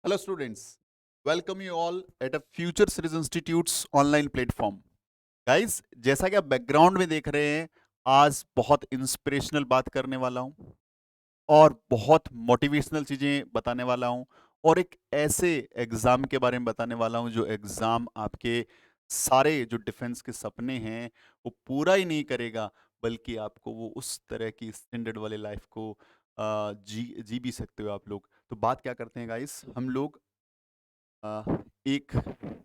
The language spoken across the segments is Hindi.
Hello students, welcome you all at a Future Series Institute's online platform. Guys, जैसा कि आप बैकग्राउंड में देख रहे हैं, आज बहुत इंस्पिरेशनल बात करने वाला हूँ और बहुत मोटिवेशनल चीज़ें बताने वाला हूँ और एक ऐसे एग्ज़ाम के बारे में बताने वाला हूँ जो एग्ज़ाम आपके सारे जो डिफेंस के सपने हैं वो पूरा ही नहीं करेगा, बल्कि आपको वो उस तरह की स्टैंडर्ड वाले लाइफ को जी जी भी सकते हो आप लोग। तो बात क्या करते हैं गाइस, हम लोग अ, एक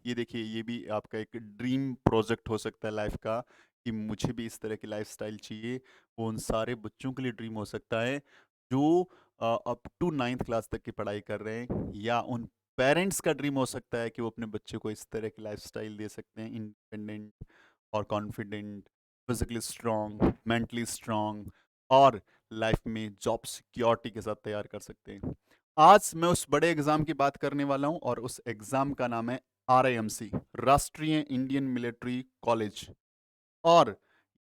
ये देखिए, ये भी आपका एक ड्रीम प्रोजेक्ट हो सकता है लाइफ का कि मुझे भी इस तरह की लाइफस्टाइल चाहिए। वो उन सारे बच्चों के लिए ड्रीम हो सकता है जो अप टू 9th क्लास तक की पढ़ाई कर रहे हैं, या उन पेरेंट्स का ड्रीम हो सकता है कि वो अपने बच्चे को इस तरह की लाइफस्टाइल दे सकते हैं, इंडिपेंडेंट और confident, physically strong, mentally strong और लाइफ में जॉब सिक्योरिटी के साथ तैयार कर सकते हैं। आज मैं उस बड़े एग्जाम की बात करने वाला हूं और उस एग्जाम का नाम है RIMC, राष्ट्रीय इंडियन मिलिट्री कॉलेज। और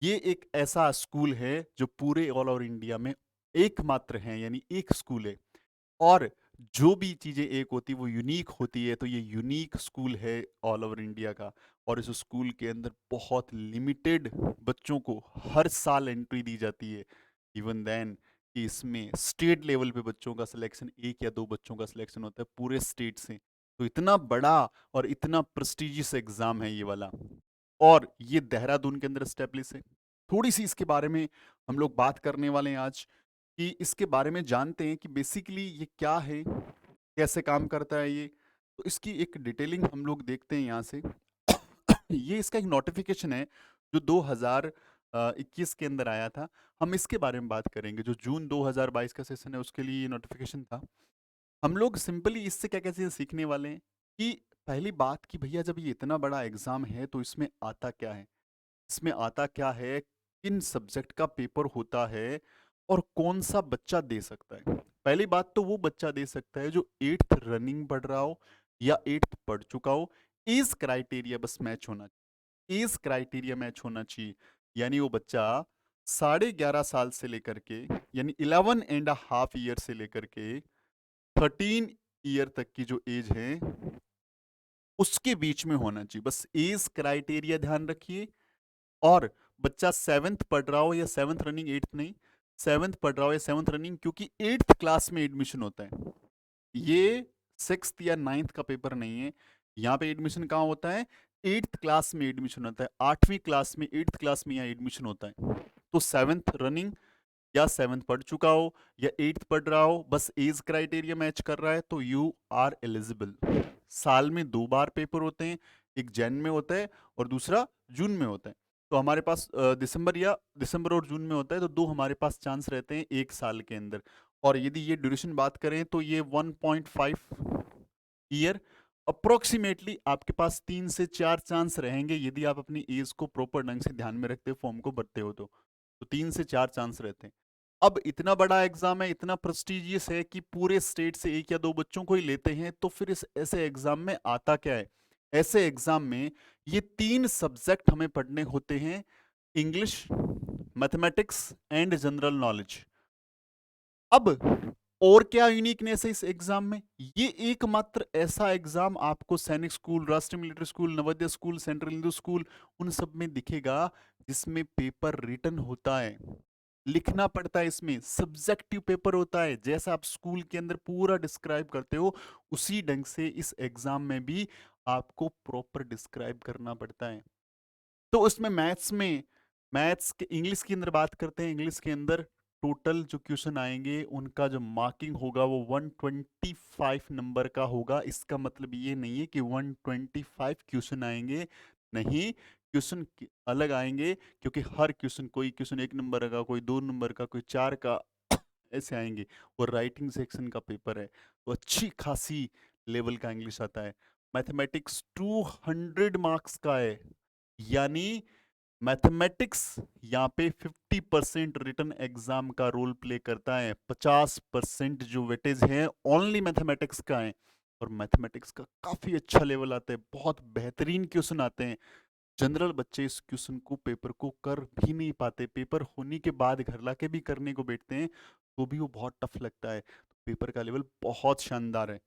ये एक ऐसा स्कूल है जो पूरे ऑल ओवर इंडिया में एकमात्र है, यानी एक स्कूल है। और जो भी चीज़ें एक होती वो यूनिक होती है, तो ये यूनिक स्कूल है ऑल ओवर इंडिया का। और इस स्कूल के अंदर बहुत लिमिटेड बच्चों को हर साल एंट्री दी जाती है। इवन देन कि इसमें स्टेट लेवल पे बच्चों का सिलेक्शन, एक या दो बच्चों का सिलेक्शन होता है पूरे स्टेट से। तो इतना बड़ा और इतना प्रेस्टिजियस एग्जाम है ये वाला, और ये देहरादून के अंदर स्टेब्लिश है। थोड़ी सी इसके बारे में हम लोग बात करने वाले हैं आज, कि इसके बारे में जानते हैं कि बेसिकली ये क्या है, कैसे काम करता है ये। तो इसकी एक डिटेलिंग हम लोग देखते हैं यहाँ से। ये इसका एक नोटिफिकेशन है जो 2021 के अंदर आया था। हम इसके बारे में बात करेंगे। जो जून 2022 का सेशन है उसके लिए ये नोटिफिकेशन था। हम लोग सिंपली इससे क्या क्या चीज़ें सीखने वाले हैं कि पहली बात कि भैया जब ये इतना बड़ा एग्जाम है तो इसमें आता क्या है, इसमें आता क्या है, किन सब्जेक्ट का पेपर होता है और कौन सा बच्चा दे सकता है। पहली बात तो वो बच्चा दे सकता है जो 8th रनिंग पढ़ रहा हो या 8th पढ़ चुका हो। एज क्राइटेरिया बस मैच होना चाहिए, एज क्राइटेरिया मैच होना चाहिए। यानी वो बच्चा 11.5 साल से लेकर के, यानी 11.5 ईयर से लेकर के 13 ईयर तक की जो एज है उसके बीच में होना चाहिए। बस एज क्राइटेरिया ध्यान रखिए। और बच्चा 7th पढ़ रहा हो या 7th रनिंग, 8th नहीं, 7th पढ़ रहा हो या 7th रनिंग, क्योंकि 8th क्लास में एडमिशन होता है। ये 6th या 9th का पेपर नहीं है। यहाँ पे एडमिशन कहाँ होता है? 8th क्लास में एडमिशन होता है। 8वीं क्लास में, 8th क्लास में यहाँ एडमिशन होता है। तो 7th रनिंग या 7th पढ़ चुका हो या 8th पढ़ रहा हो, बस एज क्राइटेरिया मैच कर रहा है तो यू आर एलिजिबल। साल में 2 बार पेपर होते हैं, एक जैन में होता है और दूसरा जून में होता है। तो हमारे पास दिसंबर और जून में होता है, तो दो हमारे पास चांस रहते हैं एक साल के अंदर। और यदि ये ड्यूरेशन बात करें तो ये 1.5 ईयर अप्रोक्सीमेटली आपके पास 3 से 4 चांस रहेंगे, यदि आप अपनी एज को प्रॉपर ढंग से ध्यान में रखते हो, फॉर्म को भरते हो तो 3 से 4 चांस रहते हैं। अब इतना बड़ा एग्जाम है, इतना प्रेस्टिजियस है कि पूरे स्टेट से एक या दो बच्चों को ही लेते हैं, तो फिर इस ऐसे एग्जाम में आता क्या है? ऐसे एग्जाम में ये 3 सब्जेक्ट हमें पढ़ने होते हैं: English, mathematics and general knowledge. अब और क्या यूनिकनेस है इस एग्जाम में? ये एकमात्र ऐसा एग्जाम आपको सैनिक स्कूल, राष्ट्रीय military school, Navodaya school, central Hindu school, उन सब में दिखेगा जिसमें पेपर रिटन होता है, लिखना पड़ता है। इसमें सब्जेक्टिव पेपर होता है। जैसा आप स्कूल के अंदर पूरा डिस्क्राइब करते हो, उसी ढंग से इस एग्जाम में भी आपको प्रॉपर डिस्क्राइब करना पड़ता है। तो उसमें मैथ्स के, इंग्लिश के अंदर बात करते हैं, इंग्लिश के अंदर टोटल जो क्वेश्चन आएंगे उनका जो मार्किंग होगा वो 125 नंबर का होगा। इसका मतलब ये नहीं है कि 125 क्वेश्चन आएंगे, नहीं, क्वेश्चन अलग आएंगे, क्योंकि हर क्वेश्चन, कोई क्वेश्चन 1 नंबर का, कोई 2 नंबर का, कोई 4 का, ऐसे आएंगे। और राइटिंग सेक्शन का पेपर है तो अच्छी खासी लेवल का इंग्लिश आता है। मैथमेटिक्स 200 मार्क्स का है, यानी मैथमेटिक्स यहाँ पे 50% रिटन एग्जाम का रोल प्ले करता है। 50% जो वेटेज है ओनली मैथमेटिक्स का है। और मैथमेटिक्स का काफी अच्छा लेवल आता है, बहुत बेहतरीन क्वेश्चन आते हैं। जनरल बच्चे इस क्वेश्चन को, पेपर को कर भी नहीं पाते। पेपर होने के बाद घर लाके भी करने को बैठते हैं तो भी वो बहुत टफ लगता है। तो पेपर का लेवल बहुत शानदार है।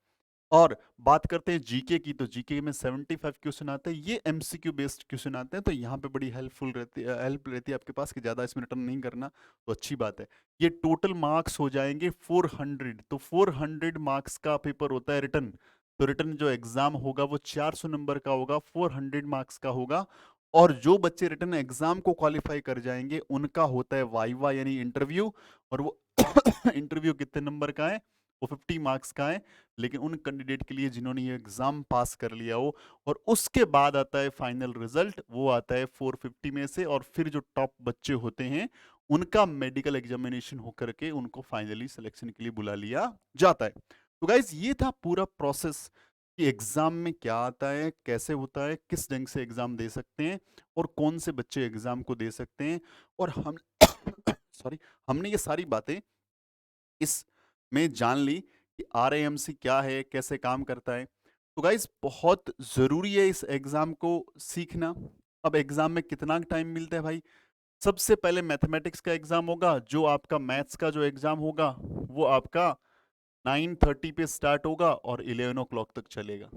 और बात करते हैं जीके की, तो जीके में 75 क्वेश्चन आते हैं, ये एमसीक्यू बेस्ड क्वेश्चन आते हैं, तो यहाँ पे बड़ी हेल्प रहती है आपके पास कि ज़्यादा इसमें रिटर्न नहीं करना, तो अच्छी बात है। ये टोटल मार्क्स हो जाएंगे 400, तो 400 मार्क्स का पेपर होता है रिटर्न। तो रिटर्न जो एग्जाम होगा वो 400 नंबर का होगा, 400 मार्क्स का होगा। और जो बच्चे रिटर्न एग्जाम को क्वालिफाई कर जाएंगे उनका होता है वाइवा यानी इंटरव्यू, और वो इंटरव्यू कितने नंबर का है, वो 50 मार्क्स का है, लेकिन उन कैंडिडेट के लिए जिन्होंने ये एग्जाम पास कर लिया हो। और उसके बाद आता है फाइनल रिजल्ट, वो आता है 450 में से, और फिर जो टॉप बच्चे होते हैं उनका मेडिकल एग्जामिनेशन होकर के उनको फाइनली सिलेक्शन के लिए बुला लिया जाता है। तो गाइज ये था पूरा प्रोसेस कि एग्जाम में क्या आता है, कैसे होता है, किस ढंग से एग्जाम दे सकते हैं, और कौन से बच्चे एग्जाम को दे सकते हैं। और हम सॉरी, हमने ये सारी बातें इस में जान ली कि आरएएमसी क्या है, कैसे काम करता है। तो गाइज बहुत ज़रूरी है इस एग्ज़ाम को सीखना। अब एग्ज़ाम में कितना टाइम मिलता है भाई? सबसे पहले मैथमेटिक्स का एग्ज़ाम होगा, जो आपका मैथ्स का जो एग्ज़ाम होगा वो आपका 9:30 पे स्टार्ट होगा और 11 ओ क्लॉक तक चलेगा।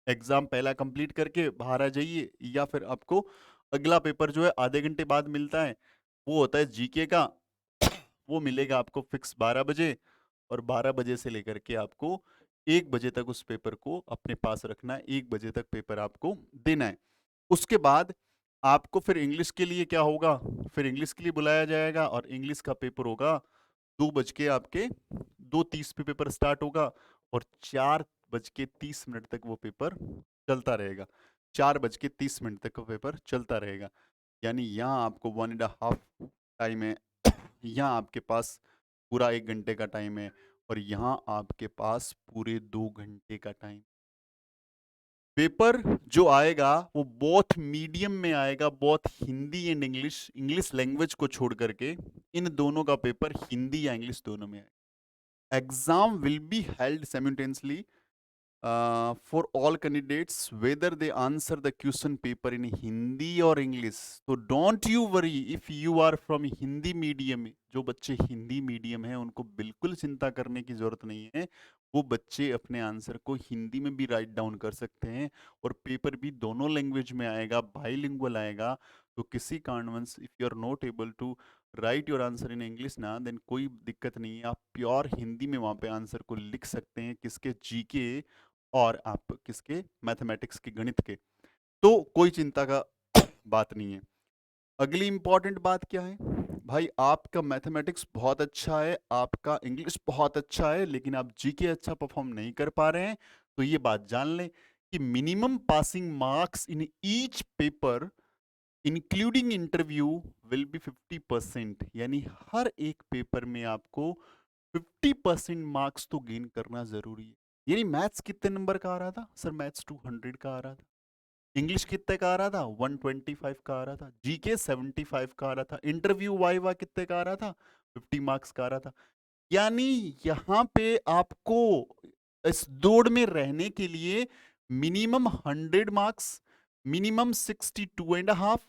एग्ज़ाम पहला कंप्लीट करके बाहर आ जाइए, या फिर आपको अगला पेपर जो है आधे घंटे बाद मिलता है, वो होता है जीके का। वो मिलेगा आपको फिक्स 12 बजे, और 12 बजे से लेकर के आपको 1 बजे तक उस पेपर को अपने पास रखना है, 1 बजे तक पेपर आपको देना है। उसके बाद आपको फिर इंग्लिश के लिए क्या होगा, फिर इंग्लिश के लिए बुलाया जाएगा, और इंग्लिश का पेपर होगा 2 बज के आपके 2:30 पे पेपर स्टार्ट होगा, और 4:30 तक वो पेपर चलता रहेगा। 4:30 तक वो पेपर चलता रहेगा। यानी यहाँ आपको 1.5 टाइम है, यहाँ आपके पास पूरा 1 घंटे का टाइम है, और यहाँ आपके पास पूरे 2 घंटे का टाइम। पेपर जो आएगा वो बोथ मीडियम में आएगा, both Hindi and English, English language को छोड़ करके इन दोनों का पेपर हिंदी या इंग्लिश दोनों में आएगा। Exam will be held simultaneously for all candidates whether they answer the question paper in Hindi or English. So don't you worry if you are from Hindi medium। जो बच्चे हिंदी मीडियम हैं उनको बिल्कुल चिंता करने की जरूरत नहीं है, वो बच्चे अपने आंसर को हिंदी में भी राइट डाउन कर सकते हैं, और पेपर भी दोनों लैंग्वेज में आएगा, बाइलिंगुअल आएगा। तो किसी कारणवश if you are not able to write your answer in English ना, देन कोई दिक्कत नहीं है, आप प्योर हिंदी में वहाँ पे आंसर को लिख सकते हैं, किसके जीके और आप किसके मैथमेटिक्स के गणित के। तो कोई चिंता का बात नहीं है। अगली इंपॉर्टेंट बात क्या है भाई, आपका मैथमेटिक्स बहुत अच्छा है, आपका इंग्लिश बहुत अच्छा है, लेकिन आप जीके अच्छा परफॉर्म नहीं कर पा रहे हैं, तो ये बात जान लें कि minimum passing marks in each paper including interview will be 50%। यानी हर एक पेपर में आपको 50% मार्क्स तो गेन करना जरूरी है। यानी मैथ्स कितने नंबर का आ रहा था सर? मैथ्स 200 का आ रहा था। इंग्लिश कितने का आ रहा था? 125 का आ रहा था। जीके 75 का आ रहा था। इंटरव्यू वाइवा कितने का आ रहा था? 50 मार्क्स का आ रहा था। यानी यहाँ पे आपको इस दौड़ में रहने के लिए मिनिमम 100 मार्क्स, मिनिमम 62.5,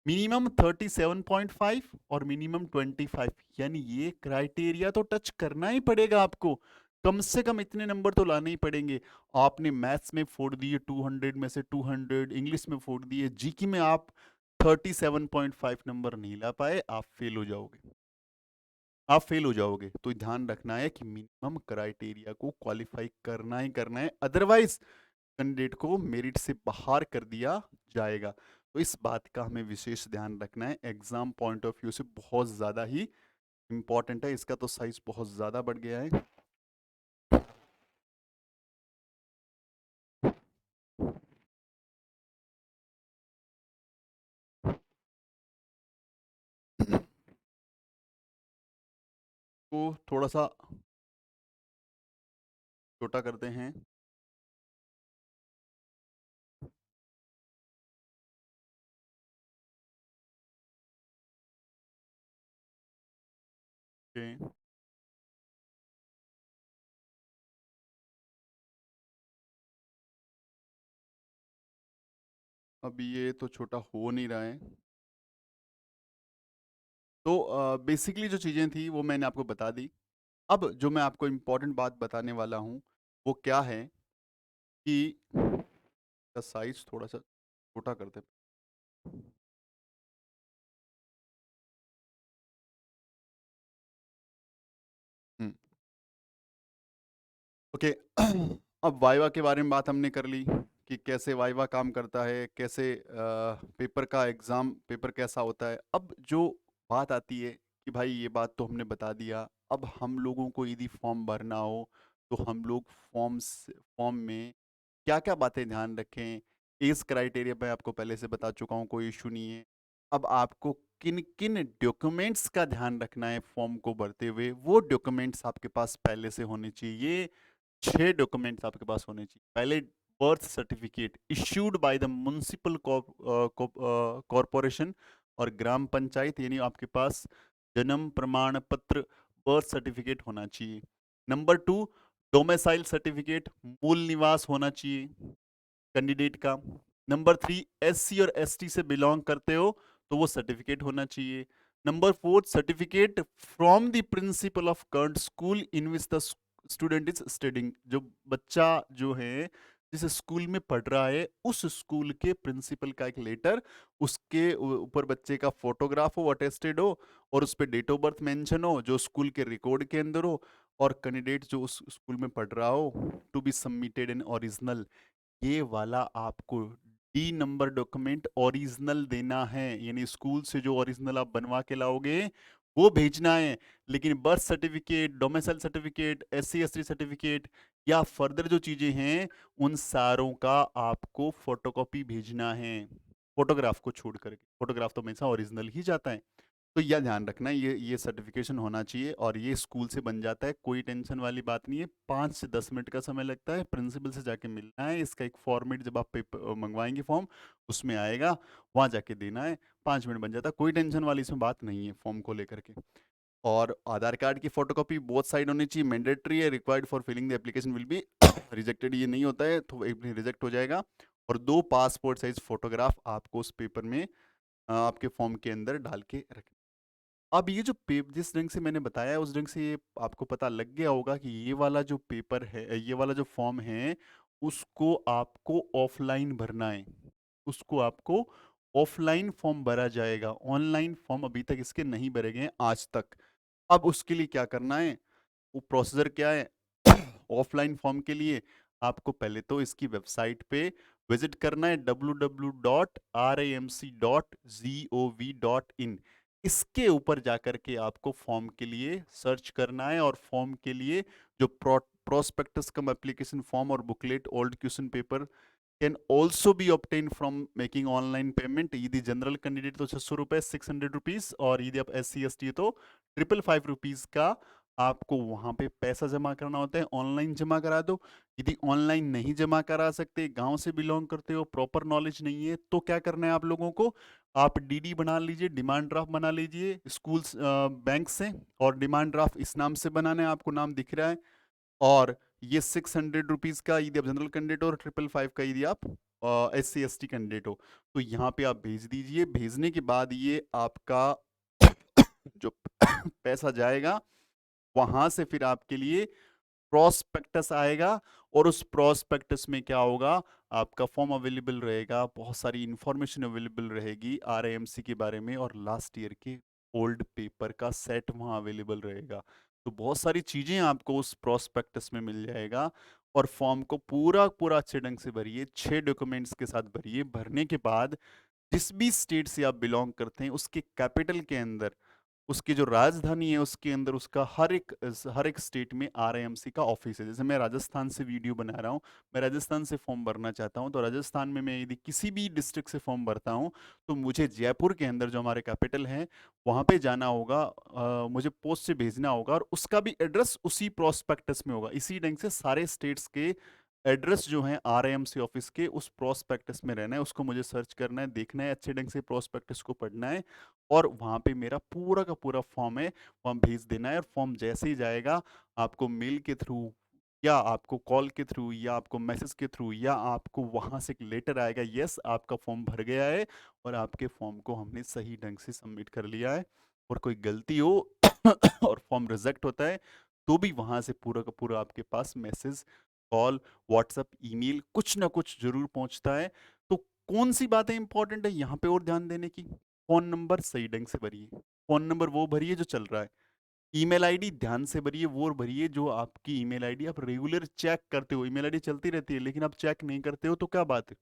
मिनिमम 37.5, और मिनिमम 25, यानी ये क्राइटेरिया तो टच करना ही पड़ेगा आपको। कम से कम इतने नंबर तो लाने ही पड़ेंगे। आपने मैथ्स में फोड़ दिए 200 में से 200, इंग्लिश में फोड़ दिए, जीके में आप 37.5 नंबर नहीं ला पाए, आप फेल हो जाओगे, आप फेल हो जाओगे। तो ध्यान रखना है कि मिनिमम क्राइटेरिया को क्वालिफाई करना ही करना है, अदरवाइज कैंडिडेट को मेरिट से बाहर कर दिया जाएगा। तो इस बात का हमें विशेष ध्यान रखना है, एग्जाम पॉइंट ऑफ व्यू से बहुत ज़्यादा ही इंपॉर्टेंट है। इसका तो साइज बहुत ज़्यादा बढ़ गया है। तो थोड़ा सा छोटा करते हैं। Okay, अभी ये तो छोटा हो नहीं रहा है। तो बेसिकली जो चीज़ें थी वो मैंने आपको बता दी। अब जो मैं आपको इम्पोर्टेंट बात बताने वाला हूँ वो क्या है कि का साइज थोड़ा सा छोटा कर दे। हम्म, ओके। अब वाइवा के बारे में बात हमने कर ली कि कैसे वाइवा काम करता है, कैसे पेपर का एग्ज़ाम पेपर कैसा होता है। अब जो बात आती है कि भाई ये बात तो हमने बता दिया, अब हम लोगों को यदि फॉर्म भरना हो तो हम लोग फॉर्म में क्या क्या बातें ध्यान रखें। इस क्राइटेरिया मैं आपको पहले से बता चुका हूँ, कोई इशू नहीं है। अब आपको किन किन डॉक्यूमेंट्स का ध्यान रखना है फॉर्म को भरते हुए, वो डॉक्यूमेंट्स आपके पास पहले से होने चाहिए। 6 डॉक्यूमेंट्स आपके पास होने चाहिए। पहले, birth certificate issued by the municipal corporation और ग्राम पंचायत, यानी आपके पास जन्म प्रमाण पत्र, बर्थ सर्टिफिकेट होना चाहिए। नंबर 2, डोमिसाइल सर्टिफिकेट, मूल निवास होना चाहिए कैंडिडेट का। नंबर 3, एससी और एसटी से बिलोंग करते हो तो वो सर्टिफिकेट होना चाहिए। Number 4, certificate from the principle of current school in which the student is studying. जो बच्चा जो है जिस स्कूल में पढ़ रहा है उस स्कूल के प्रिंसिपल का एक लेटर, उसके ऊपर बच्चे का फोटोग्राफ हो, अटेस्टेड हो, और उस पर डेट ऑफ बर्थ मेंशन हो जो स्कूल के रिकॉर्ड के अंदर हो, और कैंडिडेट जो उस स्कूल में पढ़ रहा हो to be submitted in original. ये वाला आपको डी नंबर डॉक्यूमेंट ओरिजिनल देना है, यानी स्कूल से जो ओरिजिनल आप बनवा के लाओगे वो भेजना है। लेकिन birth certificate, domicile certificate, SC ST certificate या फर्दर जो चीजें हैं उन सारों का आपको फोटोकॉपी भेजना है, फोटोग्राफ को छोड़ करके। फोटोग्राफ तो हमेशा ओरिजिनल ही जाता है। तो यह ध्यान रखना है, ये सर्टिफिकेशन होना चाहिए, और ये स्कूल से बन जाता है, कोई टेंशन वाली बात नहीं है। 5 से 10 मिनट का समय लगता है, प्रिंसिपल से जाके मिलना है, इसका एक फॉर्मेट जब आप पेपर मंगवाएंगे फॉर्म उसमें आएगा, वहाँ जाके देना है, 5 मिनट बन जाता है। कोई टेंशन वाली इसमें बात नहीं है फॉर्म को लेकर के। और आधार कार्ड की फोटोकॉपी बोथ साइड होनी चाहिए, मैंडेटरी है, required for filling the application will be rejected, ये नहीं होता है तो रिजेक्ट हो जाएगा। और 2 पासपोर्ट साइज फोटोग्राफ आपको उस पेपर में आपके फॉर्म के अंदर डाल के रखें। अब ये जो पेप जिस ढंग से मैंने बताया उस ढंग से ये आपको पता लग गया होगा कि ये वाला जो पेपर है, ये वाला जो फॉर्म है, उसको आपको ऑफलाइन भरना है। उसको आपको ऑफलाइन फॉर्म भरा जाएगा, ऑनलाइन फॉर्म अभी तक इसके नहीं भरे गए हैं आज तक। अब उसके लिए क्या करना है, वो प्रोसीजर क्या है। ऑफलाइन फॉर्म के लिए आपको पहले तो इसकी वेबसाइट पे विजिट करना है, www.ramc.gov.in। इसके ऊपर जाकर के आपको फॉर्म के लिए सर्च करना है, और फॉर्म के लिए जो प्रोस्पेक्टस कम एप्लीकेशन फॉर्म और booklet old question paper can also be obtain from making online payment. यदि जनरल कैंडिडेट तो 600 रुपए, 600 रुपीज, और यदि आप एस सी एस टी तो 555 रुपीज का आपको वहां पे पैसा जमा करना होता है। ऑनलाइन जमा करा दो। यदि ऑनलाइन नहीं जमा करा सकते, गांव से बिलोंग करते हो, प्रॉपर नॉलेज नहीं है, तो क्या करना है आप लोगों को, आप डीडी बना लीजिए, डिमांड ड्राफ्ट बना लीजिए स्कूल बैंक से, और डिमांड ड्राफ्ट इस नाम से बनाना है, आपको नाम दिख रहा है। और ये 600 रुपीज का यदि आप जनरल कैंडिडेट हो, और 555 का यदि आप S C S T candidate हो, तो यहाँ पे आप भेज दीजिए। भेजने के बाद ये आपका जो पैसा जाएगा, वहां से फिर आपके लिए प्रोस्पेक्टस आएगा, और उस प्रोस्पेक्टस में क्या होगा, आपका फॉर्म अवेलेबल रहेगा, बहुत सारी इंफॉर्मेशन अवेलेबल रहेगी आरएएमसी के बारे में, और लास्ट ईयर के ओल्ड पेपर का सेट वहाँ अवेलेबल रहेगा। तो बहुत सारी चीजें आपको उस प्रोस्पेक्टस में मिल जाएगा। और फॉर्म को पूरा पूरा अच्छे ढंग से भरिए, 6 डॉक्यूमेंट्स के साथ भरिए। भरने के बाद जिस भी स्टेट से आप बिलोंग करते हैं उसके कैपिटल के अंदर, उसकी जो राजधानी है उसके अंदर, उसका हर एक स्टेट में आरएएमसी का ऑफिस है। जैसे मैं राजस्थान से वीडियो बना रहा हूँ, मैं राजस्थान से फॉर्म भरना चाहता हूँ, तो राजस्थान में मैं यदि किसी भी डिस्ट्रिक्ट से फॉर्म भरता हूँ तो मुझे जयपुर के अंदर जो हमारे कैपिटल है वहाँ पे जाना होगा, मुझे पोस्ट से भेजना होगा, और उसका भी एड्रेस उसी प्रोस्पेक्टस में होगा। इसी ढंग से सारे स्टेट्स के एड्रेस जो हैं आरएएमसी ऑफिस के उस प्रोस्पेक्टस में रहना है, उसको मुझे सर्च करना है, देखना है, अच्छे ढंग से प्रोस्पेक्टस को पढ़ना है, और वहाँ पे मेरा पूरा का पूरा फॉर्म है, फॉर्म भेज देना है। और फॉर्म जैसे ही जाएगा, आपको मेल के थ्रू, या आपको कॉल के थ्रू, या आपको मैसेज के थ्रू, या आपको वहाँ से एक लेटर आएगा, यस आपका फॉर्म भर गया है, और आपके फॉर्म को हमने सही ढंग से सबमिट कर लिया है। और कोई गलती हो और फॉर्म रिजेक्ट होता है तो भी वहाँ से पूरा का पूरा आपके पास मैसेज कॉल, व्हाट्सएप, ईमेल, कुछ ना कुछ ज़रूर पहुँचता है। तो कौन-सी बातें इम्पोर्टेंट है यहाँ पे और ध्यान देने की? फ़ोन नंबर सही ढंग से भरिए। फ़ोन नंबर वो भरिए जो चल रहा है। ईमेल आईडी ध्यान से भरिए, वो भरिए जो आपकी ईमेल आईडी आप रेगुलर चेक करते हो। ईमेल आईडी चलती रहती है, लेकिन आप चेक नहीं करते हो तो क्या बात है?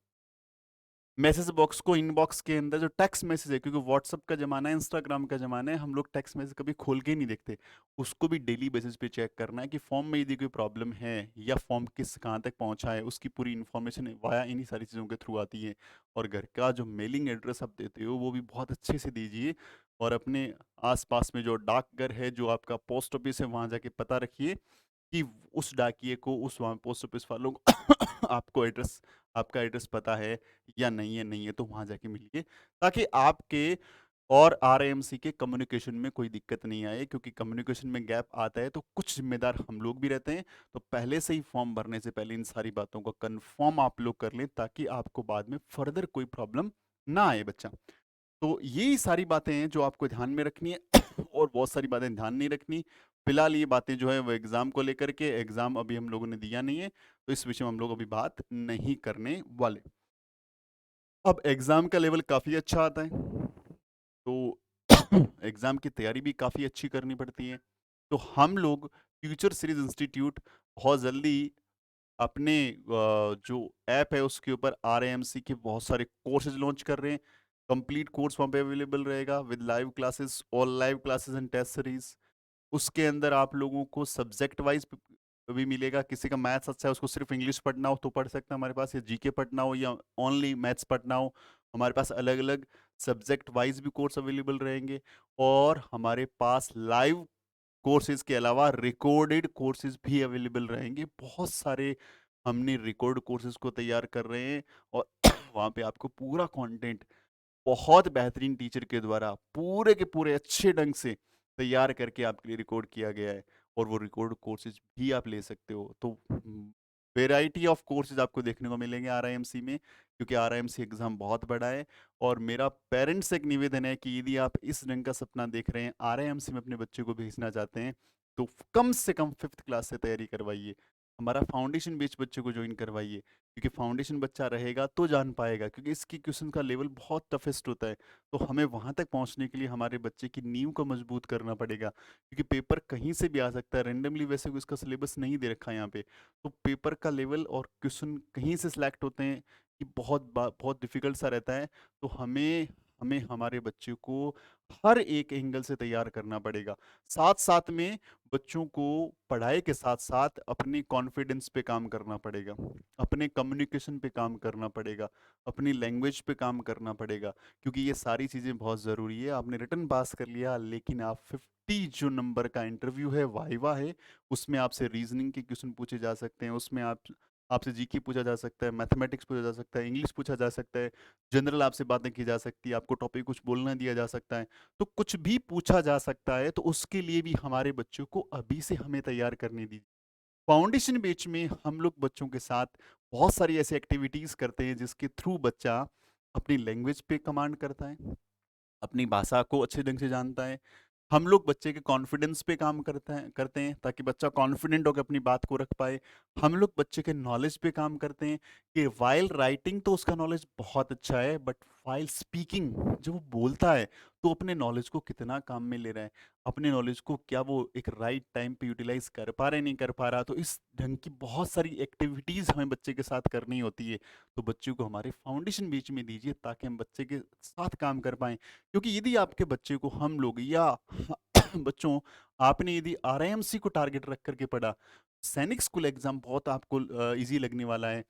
मैसेज बॉक्स को इनबॉक्स के अंदर जो टेक्स्ट मैसेज है, क्योंकि व्हाट्सएप का ज़माना है, इंस्टाग्राम का ज़माना है, हम लोग टेक्स्ट मैसेज कभी खोल के ही नहीं देखते। उसको भी डेली बेसिस पे चेक करना है कि फॉर्म में यदि कोई प्रॉब्लम है या फॉर्म किस कहाँ तक पहुँचा है, उसकी पूरी इन्फॉर्मेशन वाया इन्हीं सारी चीज़ों के थ्रू आती है। और घर का जो मेलिंग एड्रेस आप देते हो, वो भी बहुत अच्छे से दीजिए और अपने आस-पास में जो डाकघर है, जो आपका पोस्ट ऑफिस है, वहाँ जाके पता रखिए कि उस डाकिए को, उस वहाँ पोस्ट ऑफिस वालों को आपको एड्रेस आपका एड्रेस पता है या नहीं है तो वहाँ जाके मिलिए, ताकि आपके और आरएएमसी के कम्युनिकेशन में कोई दिक्कत नहीं आए, क्योंकि कम्युनिकेशन में गैप आता है तो कुछ जिम्मेदार हम लोग भी रहते हैं। तो पहले से ही फॉर्म भरने से पहले इन सारी बातों को कंफर्म आप लोग कर लें, ताकि आपको बाद में फर्दर कोई प्रॉब्लम ना आए बच्चा। तो यही सारी बातें हैं जो आपको ध्यान में रखनी है और बहुत सारी बातें ध्यान नहीं रखनी। फिलहाल ये बातें जो है वो एग्जाम को लेकर के, एग्जाम अभी हम लोगों ने दिया नहीं है, तो इस विषय में हम लोग अभी बात नहीं करने वाले। अब एग्जाम का लेवल काफ़ी अच्छा आता है, तो एग्जाम की तैयारी भी काफ़ी अच्छी करनी पड़ती है। तो हम लोग फ्यूचर सीरीज इंस्टीट्यूट बहुत जल्दी अपने जो ऐप है उसके ऊपर आरएएमसी के बहुत सारे कोर्सेज लॉन्च कर रहे हैं। कंप्लीट कोर्स वहाँ पे अवेलेबल रहेगा with live classes, all live classes and test series. उसके अंदर आप लोगों को सब्जेक्ट वाइज भी मिलेगा। किसी का मैथ्स अच्छा है, उसको सिर्फ इंग्लिश पढ़ना हो तो पढ़ सकता है हमारे पास, या जीके पढ़ना हो या ओनली मैथ्स पढ़ना हो, हमारे पास अलग अलग सब्जेक्ट वाइज भी कोर्स अवेलेबल रहेंगे। और हमारे पास लाइव कोर्सेज के अलावा रिकॉर्डेड कोर्सेज भी अवेलेबल रहेंगे। बहुत सारे हमने रिकॉर्ड कोर्सेज को तैयार कर रहे हैं और वहाँ पे आपको पूरा कंटेंट बहुत बेहतरीन टीचर के द्वारा पूरे के पूरे अच्छे ढंग से तैयार करके आपके लिए रिकॉर्ड किया गया है। और वो रिकॉर्ड कोर्सेज भी आप ले सकते हो। तो वेराइटी ऑफ कोर्सेज आपको देखने को मिलेंगे आरआईएमसी में, क्योंकि आरआईएमसी एग्जाम बहुत बड़ा है। और मेरा पेरेंट्स से एक निवेदन है कि यदि आप इस ढंग का सपना देख रहे हैं, आरआईएमसी में अपने बच्चे को भेजना चाहते हैं, तो कम से कम 5th क्लास से तैयारी करवाइए। हमारा फाउंडेशन बेच बच्चे को ज्वाइन करवाइए, क्योंकि फाउंडेशन बच्चा रहेगा तो जान पाएगा, क्योंकि इसकी क्वेश्चन का लेवल बहुत टफेस्ट होता है। तो हमें वहाँ तक पहुँचने के लिए हमारे बच्चे की नींव को मजबूत करना पड़ेगा, क्योंकि पेपर कहीं से भी आ सकता है रेंडमली। वैसे कोई इसका सिलेबस नहीं दे रखा है यहाँ पे, तो पेपर का लेवल और क्वेश्चन कहीं से सिलेक्ट होते हैं कि बहुत डिफिकल्ट सा रहता है। तो हमें हमें हमारे बच्चे को हर एक एंगल से तैयार करना पड़ेगा। साथ साथ में बच्चों को पढ़ाई के साथ साथ अपने कॉन्फिडेंस पे काम करना पड़ेगा, अपने कम्युनिकेशन पे काम करना पड़ेगा, अपनी लैंग्वेज पे काम करना पड़ेगा, क्योंकि ये सारी चीज़ें बहुत ज़रूरी है। आपने रिटन पास कर लिया, लेकिन आप 50 जो नंबर का इंटरव्यू है, वाइवा है, उसमें आपसे रीजनिंग के क्वेश्चन पूछे जा सकते हैं, उसमें आपसे जीके पूछा जा सकता है, मैथमेटिक्स पूछा जा सकता है, इंग्लिश पूछा जा सकता है, जनरल आपसे बातें की जा सकती है, आपको टॉपिक कुछ बोलना दिया जा सकता है। तो कुछ भी पूछा जा सकता है, तो उसके लिए भी हमारे बच्चों को अभी से हमें तैयार करने दी। फाउंडेशन बैच में हम लोग बच्चों के साथ बहुत सारी ऐसी एक्टिविटीज करते हैं जिसके थ्रू बच्चा अपनी लैंग्वेज पे कमांड करता है, अपनी भाषा को अच्छे ढंग से जानता है। हम लोग बच्चे के कॉन्फिडेंस पे काम करते हैं ताकि बच्चा कॉन्फिडेंट होकर अपनी बात को रख पाए। हम लोग बच्चे के नॉलेज पे काम करते हैं कि वाइल राइटिंग तो उसका नॉलेज बहुत अच्छा है, बट वाइल स्पीकिंग जब वो बोलता है तो अपने नॉलेज को कितना काम में ले रहा है, अपने नॉलेज को क्या वो एक राइट टाइम पे यूटिलाइज कर पा रहा है, नहीं कर पा रहा। तो इस ढंग की बहुत सारी एक्टिविटीज हमें बच्चे के साथ करनी होती है। तो बच्चों को हमारे फाउंडेशन बीच में दीजिए ताकि हम बच्चे के साथ काम कर पाएं। क्योंकि यदि आपके बच्चे को हम लोग या बच्चों, आपने यदि आरआईएमसी को टारगेट रख करके पढ़ा, सैनिक स्कूल एग्जाम बहुत आपको इजी लगने वाला है,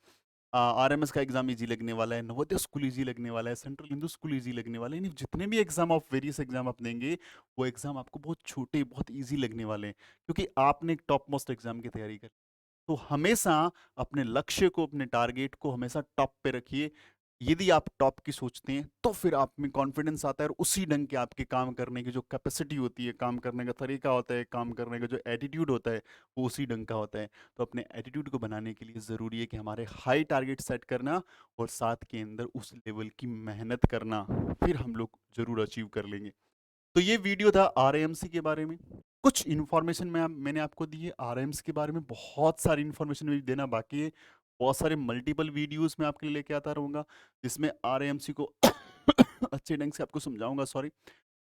आरएमएस का एग्जाम इजी लगने वाला है, नवोदय स्कूल इजी लगने वाला है, सेंट्रल हिंदू स्कूल इजी लगने वाला है। यानी जितने भी एग्जाम ऑफ वेरियस एग्जाम आप देंगे, वो एग्जाम आपको बहुत छोटे, बहुत इजी लगने वाले हैं, क्योंकि आपने एक टॉप मोस्ट एग्जाम की तैयारी कर। तो हमेशा अपने लक्ष्य को, अपने टारगेट को हमेशा टॉप पे रखिए। यदि आप टॉप की सोचते हैं तो फिर आप में कॉन्फिडेंस आता है, और उसी ढंग के आपके काम करने की जो कैपेसिटी होती है, काम करने का तरीका होता है, काम करने का जो एटीट्यूड होता है, वो उसी ढंग का होता है। तो अपने एटीट्यूड को बनाने के लिए ज़रूरी है कि हमारे हाई टारगेट सेट करना और साथ के अंदर उस लेवल की मेहनत करना, फिर हम लोग ज़रूर अचीव कर लेंगे। तो ये वीडियो था आरएएमसी के बारे में। कुछ इन्फॉर्मेशन मैंने आपको दी है आरएम्स के बारे में, बहुत सारी इन्फॉर्मेशन भी देना बाकी है। बहुत सारे मल्टीपल वीडियोस मैं आपके लिए लेके आता रहूँगा, जिसमें आरएमसी को अच्छे ढंग से आपको समझाऊँगा, सॉरी।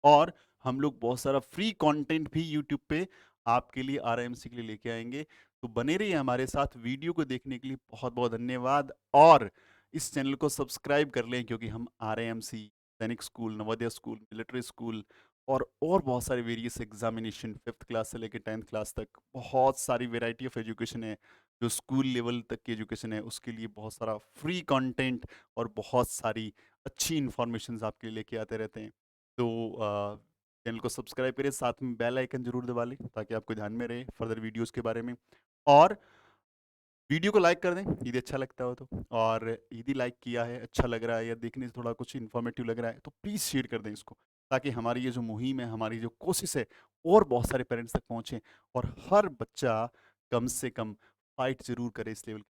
और हम लोग बहुत सारा फ्री कंटेंट भी यूट्यूब पे आपके लिए आरएमसी के लिए लेके आएँगे। तो बने रहिए हमारे साथ, वीडियो को देखने के लिए बहुत-बहुत धन्यवाद। और इस चैनल को सब्सक्राइब कर लें, क्योंकि हम आरएमसी, सैनिक school, Navodaya school, military school और बहुत सारे वेरियस एग्जामिनेशन 5th क्लास से लेकर 10th क्लास तक बहुत सारी वैरायटी ऑफ एजुकेशन है। जो स्कूल लेवल तक की एजुकेशन है उसके लिए बहुत सारा फ्री कंटेंट और बहुत सारी अच्छी इन्फॉर्मेशन आपके लिए लेके आते रहते हैं। तो चैनल को सब्सक्राइब करें, साथ में बेल आइकन जरूर दबा लें ताकि आपको ध्यान में रहे फर्दर वीडियोस के बारे में। और वीडियो को लाइक कर दें यदि अच्छा लगता हो तो, और यदि लाइक किया है, अच्छा लग रहा है या देखने से थोड़ा कुछ इन्फॉर्मेटिव लग रहा है तो प्लीज़ शेयर कर दें इसको, ताकि हमारी ये जो मुहिम है, हमारी जो कोशिश है, और बहुत सारे पेरेंट्स तक पहुँचे और हर बच्चा कम से कम फाइट जरूर करे इस लेवल।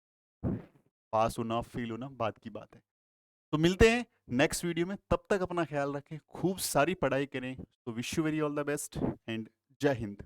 पास होना फेल होना बात की बात है। तो मिलते हैं नेक्स्ट वीडियो में, तब तक अपना ख्याल रखें, खूब सारी पढ़ाई करें। तो wish you very all the best and जय हिंद।